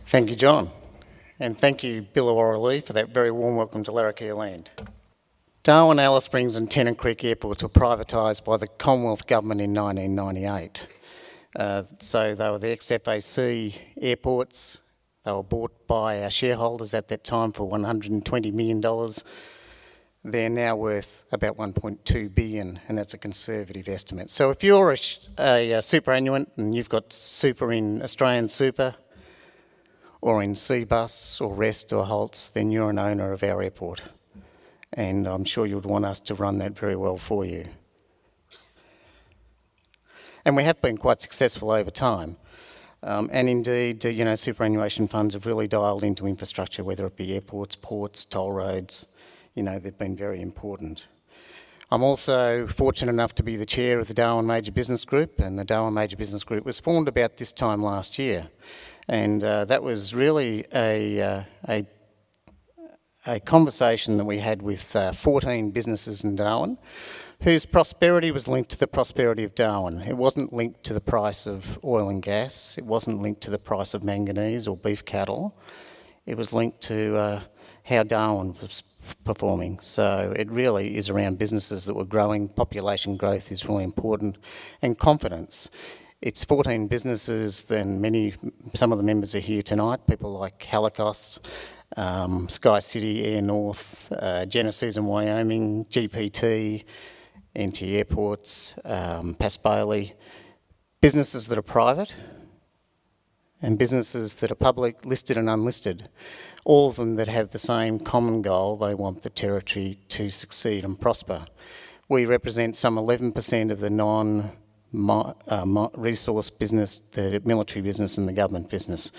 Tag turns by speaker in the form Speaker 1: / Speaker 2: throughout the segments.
Speaker 1: Thank you, John. And thank you, Bill O'Reilly, for that very warm welcome to Larrakia Land. Darwin, Alice Springs and Tennant Creek airports were privatised by the Commonwealth Government in 1998. So they were the ex-FAC airports. They were bought by our shareholders at that time for $120 million. They're now worth about $1.2 billion, and that's a conservative estimate. So if you're a superannuant and you've got super in Australian Super, or in Cbus or Rest or Holtz, then you're an owner of our airport. And I'm sure you'd want us to run that very well for you. And we have been quite successful over time. And indeed, superannuation funds have really dialed into infrastructure, whether it be airports, ports, toll roads. They've been very important. I'm also fortunate enough to be the chair of the Darwin Major Business Group, and the Darwin Major Business Group was formed about this time last year. And that was really a conversation that we had with 14 businesses in Darwin, whose prosperity was linked to the prosperity of Darwin. It wasn't linked to the price of oil and gas. It wasn't linked to the price of manganese or beef cattle. It was linked to how Darwin was performing. So it really is around businesses that were growing. Population growth is really important, and confidence. It's 14 businesses, then some of the members are here tonight, people like Holocaust, Sky City, Air North, Genesis in Wyoming, GPT, NT Airports, Pass Bailey, businesses that are private and businesses that are public, listed and unlisted, all of them that have the same common goal. They want the territory to succeed and prosper. We represent some 11% of the resource business, the military business and the government business.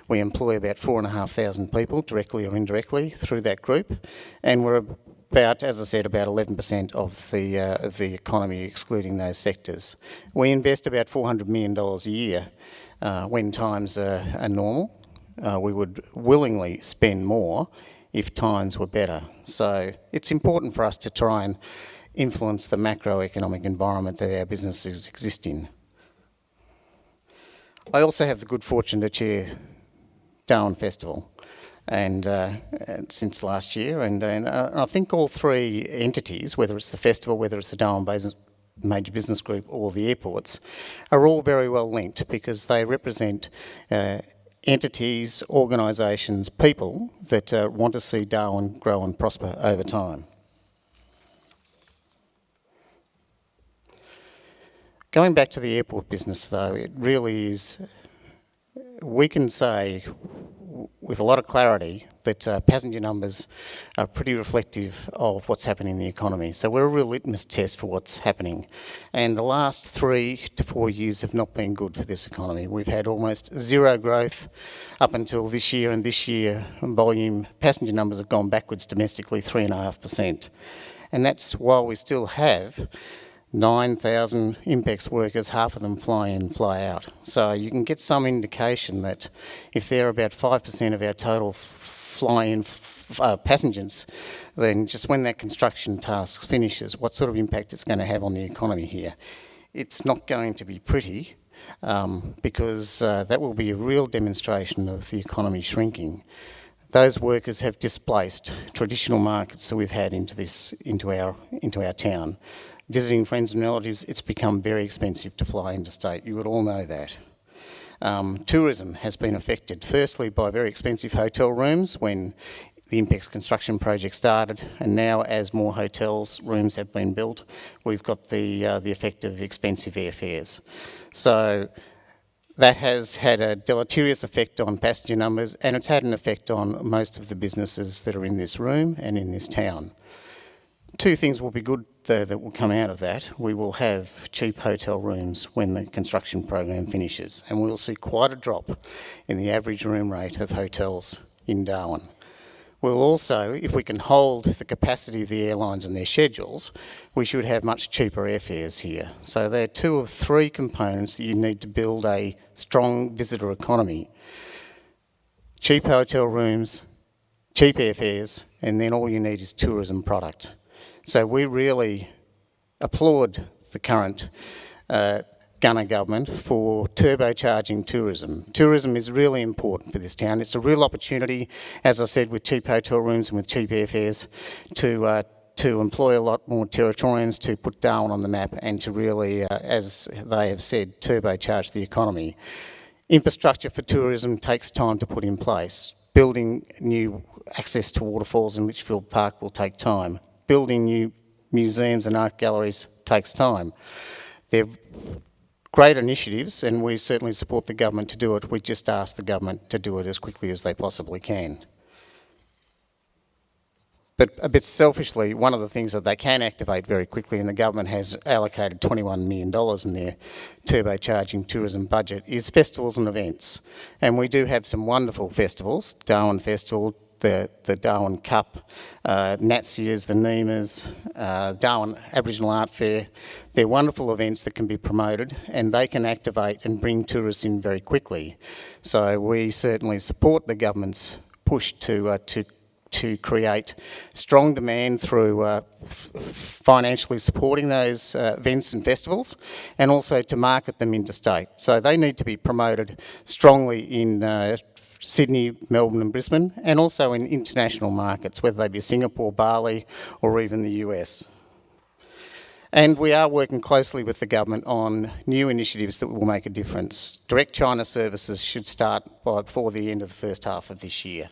Speaker 1: We employ about 4,500 people, directly or indirectly, through that group, and we're about, as I said, about 11% of the economy, excluding those sectors. We invest about $400 million a year. When times are normal, we would willingly spend more if times were better. So it's important for us to try and influence the macroeconomic environment that our businesses exist in. I also have the good fortune to chair Darwin Festival and since last year, and I think all three entities, whether it's the festival, whether it's the Darwin Major Business Group or the airports, are all very well linked because they represent entities, organisations, people that want to see Darwin grow and prosper over time. Going back to the airport business though, it really is, we can say with a lot of clarity that passenger numbers are pretty reflective of what's happening in the economy. So we're a real litmus test for what's happening. And the last 3 to 4 years have not been good for this economy. We've had almost zero growth up until this year, and this year volume, passenger numbers have gone backwards domestically 3.5%. And that's while we still have 9,000 IMPEX workers, half of them fly in, fly out. So you can get some indication that if they're about 5% of our total fly-in passengers, then just when that construction task finishes, what sort of impact it's going to have on the economy here. It's not going to be pretty because that will be a real demonstration of the economy shrinking. Those workers have displaced traditional markets that we've had into our town. Visiting friends and relatives, it's become very expensive to fly interstate. You would all know that. Tourism has been affected, firstly by very expensive hotel rooms when the IMPEX construction project started, and now as more hotels rooms have been built, we've got the effect of expensive airfares. So that has had a deleterious effect on passenger numbers, and it's had an effect on most of the businesses that are in this room and in this town. Two things will be good that will come out of that. We will have cheap hotel rooms when the construction program finishes, and we'll see quite a drop in the average room rate of hotels in Darwin. We'll also, if we can hold the capacity of the airlines and their schedules, we should have much cheaper airfares here. So there are 2 of 3 components that you need to build a strong visitor economy. Cheap hotel rooms, cheap airfares, and then all you need is tourism product. So we really applaud the current Gunner government for turbocharging tourism. Tourism is really important for this town. It's a real opportunity, as I said, with cheap hotel rooms and with cheap airfares, to employ a lot more Territorians, to put Darwin on the map and to really, as they have said, turbocharge the economy. Infrastructure for tourism takes time to put in place. Building new access to waterfalls in Litchfield Park will take time. Building new museums and art galleries takes time. They're great initiatives, and we certainly support the government to do it. We just ask the government to do it as quickly as they possibly can. But a bit selfishly, one of the things that they can activate very quickly, and the government has allocated $21 million in their turbocharging tourism budget, is festivals and events. And we do have some wonderful festivals: Darwin Festival, the Darwin Cup, Natsias, the Nemas, Darwin Aboriginal Art Fair. They're wonderful events that can be promoted, and they can activate and bring tourists in very quickly. So we certainly support the government's push to create strong demand through financially supporting those events and festivals, and also to market them interstate. So they need to be promoted strongly in Sydney, Melbourne and Brisbane, and also in international markets, whether they be Singapore, Bali or even the US. And we are working closely with the government on new initiatives that will make a difference. Direct China services should start before the end of the first half of this year.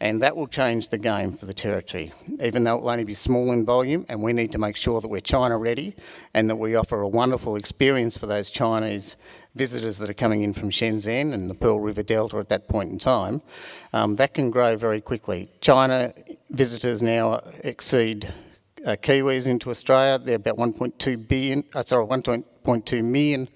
Speaker 1: And that will change the game for the Territory, even though it will only be small in volume, and we need to make sure that we're China ready and that we offer a wonderful experience for those Chinese visitors that are coming in from Shenzhen and the Pearl River Delta at that point in time. That can grow very quickly. China visitors now exceed Kiwis into Australia. They're about 1.2 million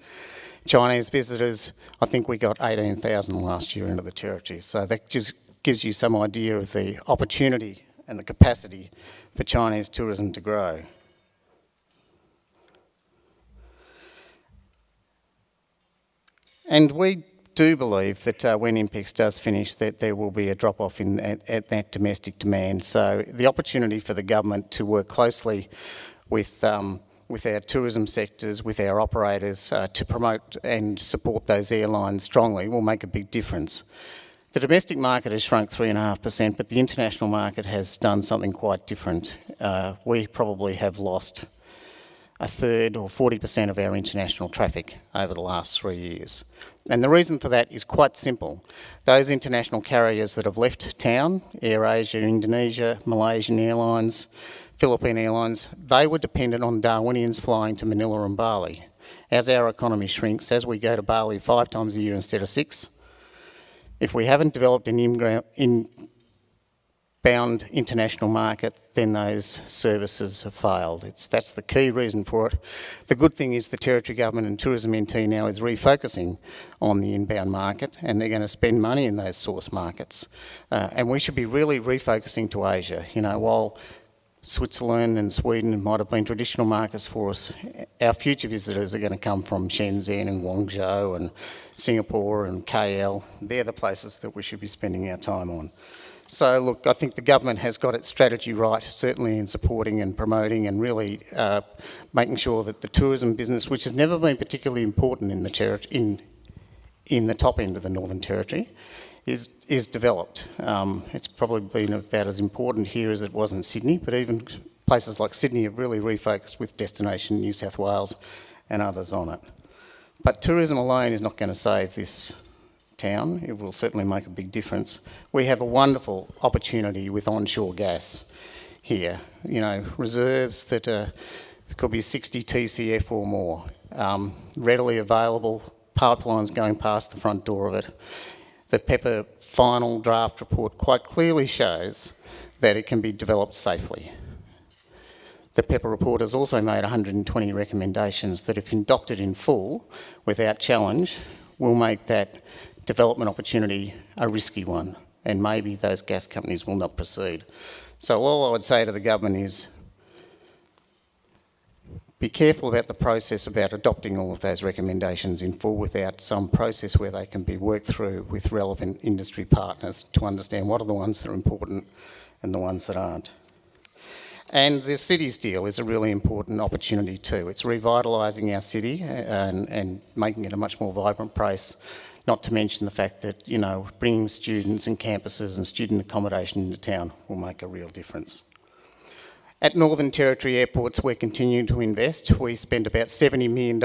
Speaker 1: Chinese visitors. I think we got 18,000 last year into the Territory. So that just gives you some idea of the opportunity and the capacity for Chinese tourism to grow. And we do believe that when IMPEX does finish, that there will be a drop-off at that domestic demand. So the opportunity for the government to work closely with our tourism sectors, with our operators, to promote and support those airlines strongly will make a big difference. The domestic market has shrunk 3.5%, but the international market has done something quite different. We probably have lost a third or 40% of our international traffic over the last 3 years. And the reason for that is quite simple. Those international carriers that have left town, AirAsia, Indonesia, Malaysian Airlines, Philippine Airlines, they were dependent on Darwinians flying to Manila and Bali. As our economy shrinks, as we go to Bali 5 times a year instead of 6, if we haven't developed an inbound international market, then those services have failed. That's the key reason for it. The good thing is the Territory Government and Tourism NT now is refocusing on the inbound market, and they're going to spend money in those source markets. And we should be really refocusing to Asia. You know, while Switzerland and Sweden might have been traditional markets for us, our future visitors are going to come from Shenzhen and Guangzhou and Singapore and KL. They're the places that we should be spending our time on. So look, I think the government has got its strategy right, certainly in supporting and promoting and really making sure that the tourism business, which has never been particularly important in the in the top end of the Northern Territory, is developed. It's probably been about as important here as it was in Sydney, but even places like Sydney have really refocused with Destination New South Wales and others on it. But tourism alone is not going to save this town. It will certainly make a big difference. We have a wonderful opportunity with onshore gas here. You know, reserves that could be 60 TCF or more, readily available, pipelines going past the front door of it. The Pepper final draft report quite clearly shows that it can be developed safely. The Pepper report has also made 120 recommendations that, if adopted in full, without challenge, will make that development opportunity a risky one, and maybe those gas companies will not proceed. So all I would say to the government is be careful about the process about adopting all of those recommendations in full without some process where they can be worked through with relevant industry partners to understand what are the ones that are important and the ones that aren't. And the cities deal is a really important opportunity too. It's revitalising our city and making it a much more vibrant place, not to mention the fact that, you know, bringing students and campuses and student accommodation into town will make a real difference. At Northern Territory Airports, we're continuing to invest. We spent about $70 million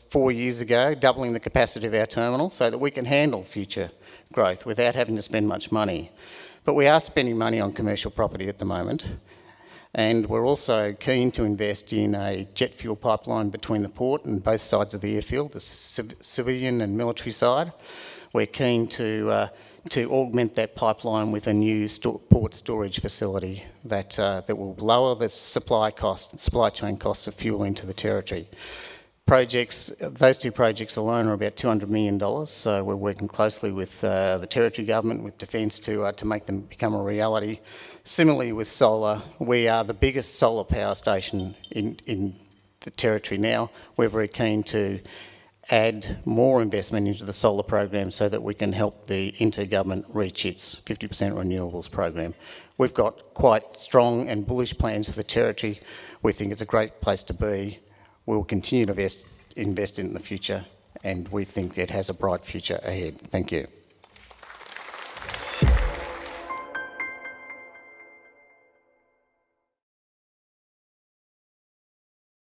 Speaker 1: 4 years ago, doubling the capacity of our terminal so that we can handle future growth without having to spend much money. But we are spending money on commercial property at the moment. And we're also keen to invest in a jet fuel pipeline between the port and both sides of the airfield, the civilian and military side. We're keen to augment that pipeline with a new port storage facility that will lower the supply chain costs of fuel into the territory. Those two projects alone are about $200 million, so we're working closely with the Territory Government, with Defence to make them become a reality. Similarly with solar, we are the biggest solar power station in the Territory now. We're very keen to add more investment into the solar program so that we can help the intergovernment reach its 50% renewables program. We've got quite strong and bullish plans for the Territory. We think it's a great place to be. We will continue to invest in the future, and we think it has a bright future ahead. Thank you.